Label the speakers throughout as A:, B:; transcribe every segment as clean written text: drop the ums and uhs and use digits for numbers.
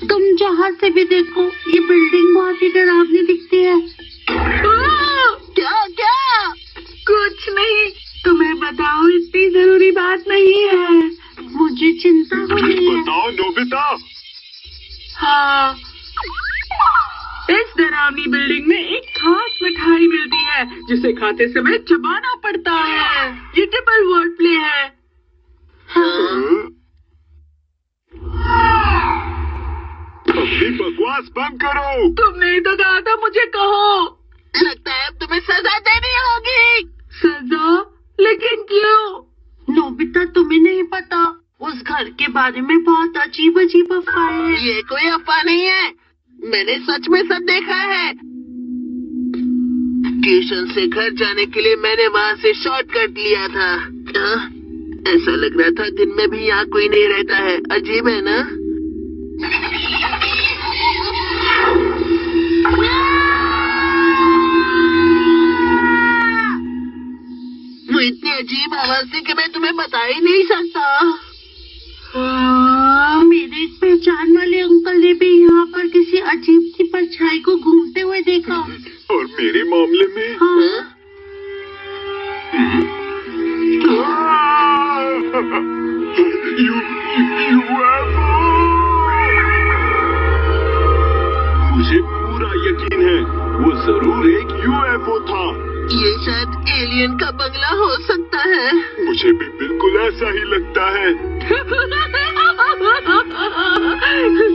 A: तुम जहाँ से भी देखो ये बिल्डिंग बहुत ही डरावनी दिखती है।
B: क्या क्या?
A: कुछ नहीं, तुम्हें बताओ इतनी जरूरी बात नहीं है, मुझे चिंता हो रही है।
C: बताओ नोबिता।
A: हाँ, इस डरावनी बिल्डिंग में एक खास मिठाई मिलती है जिसे खाते समय चबाना पड़ता है। ये ट्रिपल वर्ड प्ले है।
C: अपनी बकवास बंद करो।
A: तुमने ही तो कहा था मुझे कहो।
B: लगता है अब तुम्हें सजा देनी होगी।
A: सजा? लेकिन क्यों? नोबिता, तुम्हें नहीं पता, उस घर के बारे में बहुत अजीब अजीब अफवाहें हैं।
B: ये कोई अफवाह नहीं है, मैंने सच में सब देखा है। ट्यूशन से घर जाने के लिए मैंने वहाँ से शॉर्टकट लिया था। ऐसा लग रहा था दिन में भी यहाँ कोई नहीं रहता है। अजीब है ना? वो इतनी अजीब आवाज थी कि मैं तुम्हें बता ही नहीं सकता।
A: मेरे एक पहचान वाले अंकल ने भी यहाँ पर किसी अजीब सी परछाई को घूमते हुए देखा।
C: और मेरे मामले में
A: हाँ।
C: मुझे पूरा यकीन है वो जरूर एक यूएफओ था।
B: ये शायद एलियन का बंगला हो सकता है।
C: मुझे भी बिल्कुल ऐसा ही लगता है।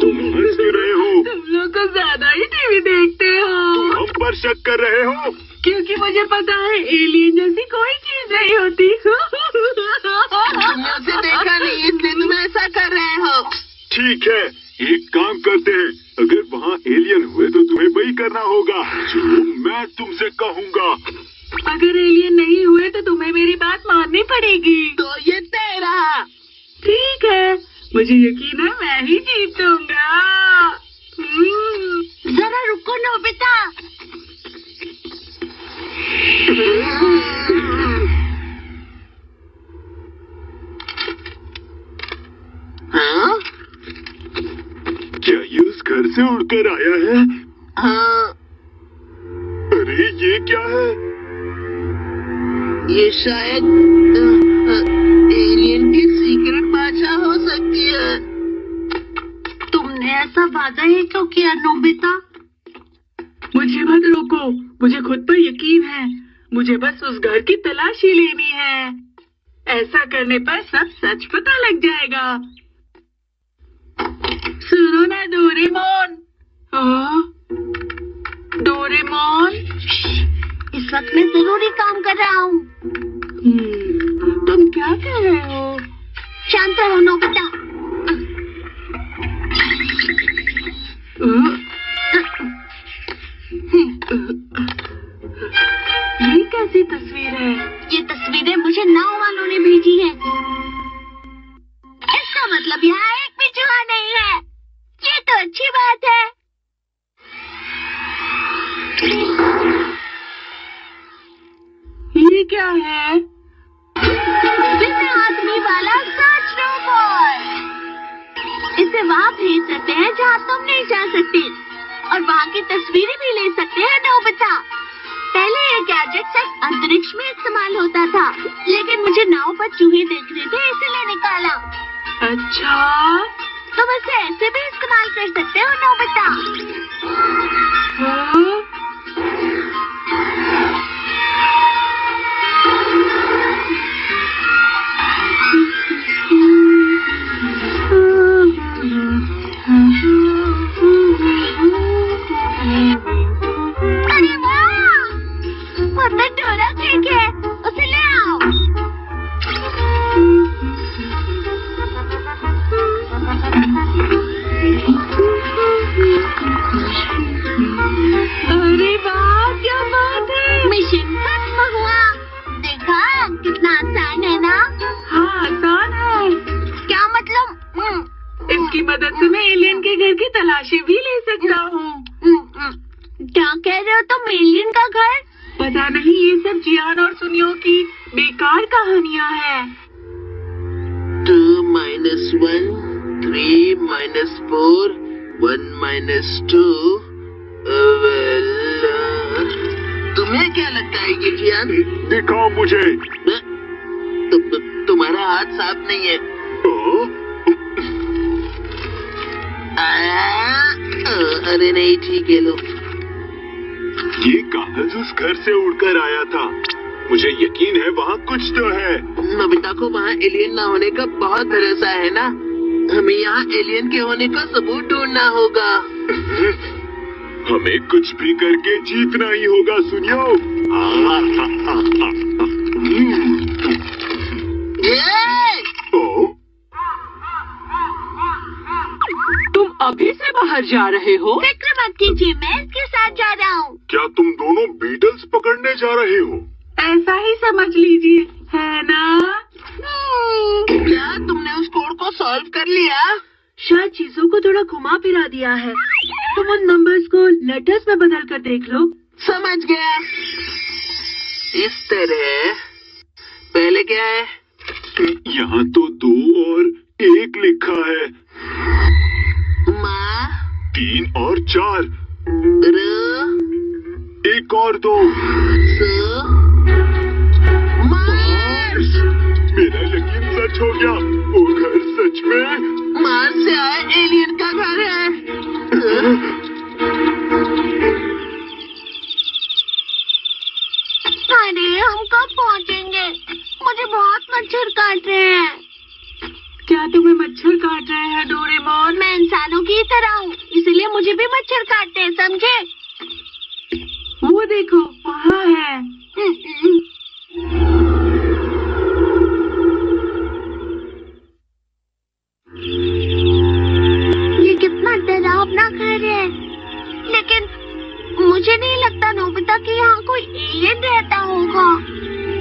C: तुम हंस क्यों रहे हो?
A: तुम लोग को ज्यादा ही टीवी देखते हो।
C: तुम हम पर शक कर रहे हो?
A: क्योंकि मुझे पता है एलियन जैसी कोई चीज नहीं होती।
B: तुमने उसे देखा नहीं इसलिए तुम ऐसा कर रहे हो।
C: ठीक है, एक काम करते हैं, अगर वहाँ एलियन हुए तो तुम्हें वही करना होगा जो मैं तुमसे कहूँगा।
A: अगर एलियन नहीं हुए तो तुम्हें मेरी बात माननी पड़ेगी।
B: तो ये तेरा।
A: ठीक है, मुझे यकीन है मैं ही जीतूंगा। जरा रुको नोबिता।
B: हाँ?
C: क्या ये उस घर से उड़कर आया है?
B: हाँ।
C: अरे ये क्या है?
B: ये शायद एलियन की सीक्रेट भाषा हो सकती है।
A: तुमने ऐसा वादा ही क्यों किया नोबिता? मुझे मत रोको, मुझे खुद पर यकीन है। मुझे बस उस घर की तलाशी लेनी है। ऐसा करने पर सब सच पता लग जाएगा। सुनो ना डोरेमोन। हाँ? डोरेमोन, इस वक्त मैं जरूरी काम कर रहा हूँ। तुम क्या कर रहे हो? शांत रहो नोबिता। ये कैसी तस्वीर है? ये तस्वीरें मुझे नाव वालों ने भेजी हैं। इसका मतलब यहाँ एक भी चूहा नहीं है। ये तो अच्छी बात है। ये क्या है? बिना आदमी वाला सर्च रोबोट। इसे वहाँ भेज सकते हैं जहाँ तुम नहीं जा सकते, और वहाँ की तस्वीरें भी ले सकते हैं नोबिता। पहले ये गैजेट सिर्फ अंतरिक्ष में इस्तेमाल होता था, लेकिन मुझे नाव पर चूहे देख रहे थे इसलिए निकाला। अच्छा, तुम इसे ऐसे भी इस्तेमाल कर सकते हो नोबिता। हाँ? अरे वाह, वो तो डोरा केक है, उसे ले आओ। अरे वाह, क्या बात है। मिशन खत्म हुआ। देखा कितना आसान है ना? हाँ, आसान है। क्या मतलब? इसकी मदद से मैं एलियन के घर की तलाशी भी ले सकता हूँ। क्या कह रहे हो तुम? एलियन का घर? पता नहीं, ये सब जियान और सुनियो की बेकार कहानियाँ हैं।
B: 2 - 1 3 - 4 1 - 2 तुम्हें क्या लगता है ये जियान?
C: दिखाओ मुझे।
B: तुम्हारा हाथ साफ नहीं है। अरे नहीं, ठीक है लो।
C: ये कागज उस घर से उड़कर आया था। मुझे यकीन है वहाँ कुछ तो है।
B: नोबिता को वहाँ एलियन ना होने का बहुत भरोसा है ना। हमें यहाँ एलियन के होने का सबूत ढूंढना होगा।
C: हमें कुछ भी करके जीतना ही होगा सुनियो।
A: तुम अभी से बाहर जा रहे हो? फिक्र मत कीजिए, मैं इसके साथ जा रहा हूँ।
C: क्या तुम दोनों बीटल्स पकड़ने जा रहे हो?
A: ऐसा ही समझ लीजिए, है ना?
B: क्या तुमने उस कोड को सॉल्व कर लिया?
A: शायद चीजों को थोड़ा घुमा फिरा दिया है। तुम उन नंबर्स को लेटर्स में बदल कर देख लो।
B: समझ गया। इस तरह पहले क्या है?
C: यहाँ तो 2 और 1 लिखा है।
B: माँ
C: 3 और 4।
B: र
C: 1 और 2।
B: मार्स।
C: मेरा यकीन सच हो गया। वो घर सच में
B: मार्स से आए एलियन का घर है।
A: अरे हम कब पहुँचेंगे? मुझे बहुत मच्छर काट रहे हैं। क्या तुम्हें मच्छर काट रहे हैं डोरेमोन? मैं इंसानों की तरह हूँ, इसलिए मुझे भी मच्छर काटते हैं, समझे? वो देखो वहाँ है। ये कितना डरावना घर है, लेकिन मुझे नहीं लगता नोबिता कि यहाँ कोई एलियन रहता होगा,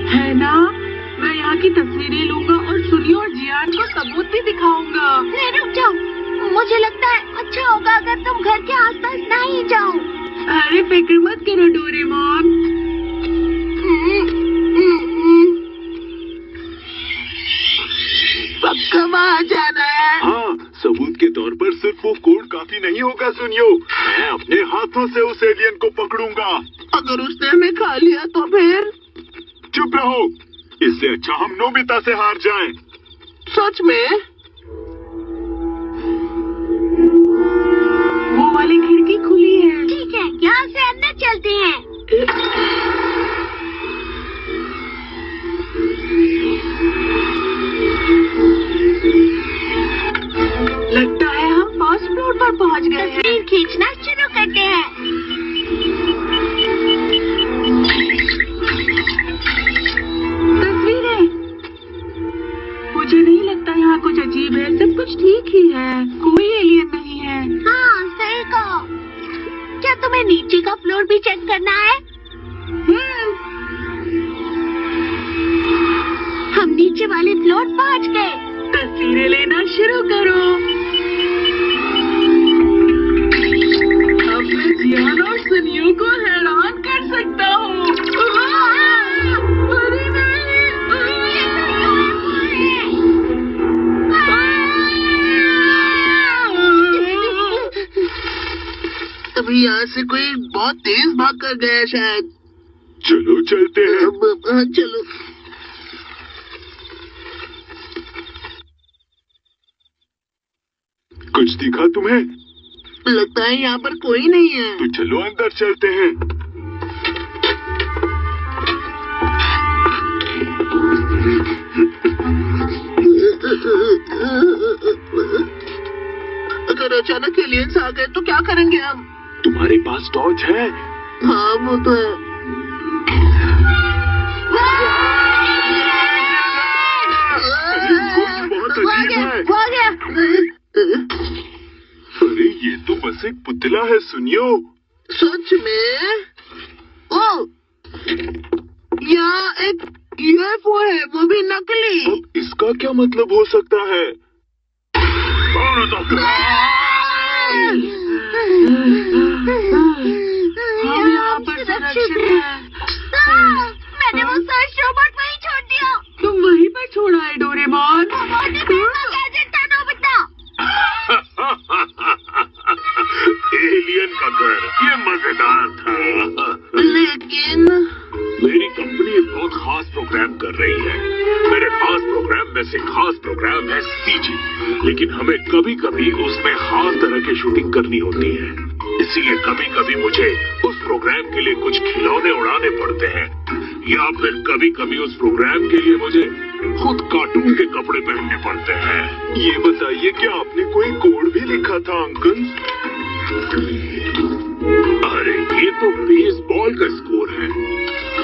A: है ना? मैं यहाँ की तस्वीरें लूंगा और सुनियो और जियान को सबूत भी दिखाऊंगा। नहीं, रुक जाओ। मुझे लगता है अच्छा होगा अगर तुम घर के आसपास नहीं जाओ। अरे फिक्र मत करो डोरेमोन।
B: पक्का वहाँ जाना है।
C: हाँ, सबूत के तौर पर सिर्फ वो कोड काफी नहीं होगा सुनियो। मैं अपने हाथों से उस एलियन को पकड़ूंगा।
B: अगर उसने हमें खा लिया तो फिर?
C: चुप रहो, इससे अच्छा हम नोबिता से हार जाएं।
B: सच में?
A: वो वाली खिड़की खुली है। ठीक है, यहाँ से अंदर चलते हैं। लगता है हम फर्स्ट फ्लोर पर पहुँच गए हैं। तस्वीर खींचना शुरू करते हैं। तस्वीरें। मुझे नहीं लगता यहाँ कुछ अजीब है, सब कुछ ठीक ही है। कोई एलियन नहीं है। हाँ, सही कहो। क्या तुम्हें नीचे का फ्लोर भी चेक करना है? हम नीचे वाले फ्लोर पहुँच गए। तस्वीरें लेना शुरू करो। अब मैं जियान और सुनियो को हैरान कर सकता हूँ। अरे नहीं,
B: अभी यहाँ से कोई बहुत तेज भाग कर गया शायद।
C: चलो चलते हैं।
B: चलो।
C: कुछ दिखा तुम्हें?
B: लगता है यहाँ पर कोई नहीं है।
C: तो चलो अंदर चलते हैं।
B: अगर अचानक एलियंस आ गए तो क्या करेंगे हम?
C: तुम्हारे पास टॉर्च है?
B: हाँ, वो तो है।
C: बहुत अजीब है। अरे ये तो बस एक पुतला है सुनियो।
B: सच में? ओ, यहाँ एक यूएफओ है, वो भी नकली।
C: अब इसका क्या मतलब हो सकता है?
A: हम यहाँ पर सुरक्षित हैं। मैंने वो सर्च रोबोट वहीं छोड़ दिया। तुम वहीं पर छोड़ा है डोरेमोन? वो बहुत ही महंगा गैजेट था नोबिता।
C: है सीजी, लेकिन हमें कभी कभी उसमें हर तरह की शूटिंग करनी होती है। इसीलिए कभी कभी मुझे उस प्रोग्राम के लिए कुछ खिलौने उड़ाने पड़ते हैं, या फिर कभी कभी उस प्रोग्राम के लिए मुझे खुद कार्टून के कपड़े पहनने पड़ते हैं।
D: ये बताइए कि आपने कोई कोड भी लिखा था अंकल?
C: अरे ये तो बेसबॉल का स्कोर है।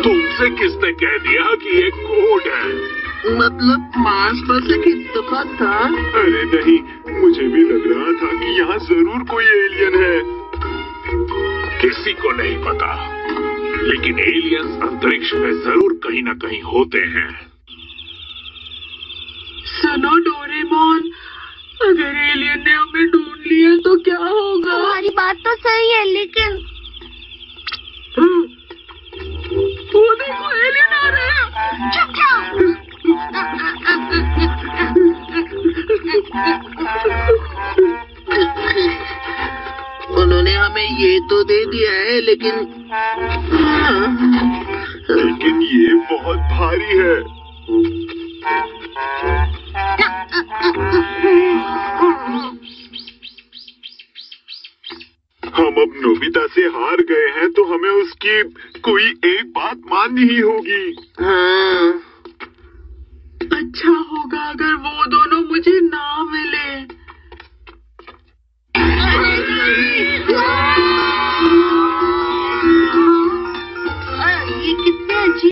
C: तुमसे किसने कह दिया कि ये कोड है?
B: मतलब मार्स पर से इत्तेफाक था।
D: अरे नहीं, मुझे भी लग रहा था कि यहाँ जरूर कोई एलियन है।
C: किसी को नहीं पता, लेकिन एलियंस अंतरिक्ष में जरूर कहीं न कहीं होते हैं।
A: सुनो डोरेमोन, अगर एलियन ने हमें ढूंढ लिया तो क्या होगा?
E: तुम्हारी बात तो सही है, लेकिन
A: वो देखो, एलियन आ रहे हैं।
E: चुप जाओ।
B: उन्होंने हमें ये तो दे दिया है, लेकिन
D: लेकिन ये बहुत भारी है। हम अब नोबिता से हार गए हैं, तो हमें उसकी कोई एक बात माननी ही होगी।
B: हाँ।
A: अच्छा होगा अगर वो दोनों मुझे ना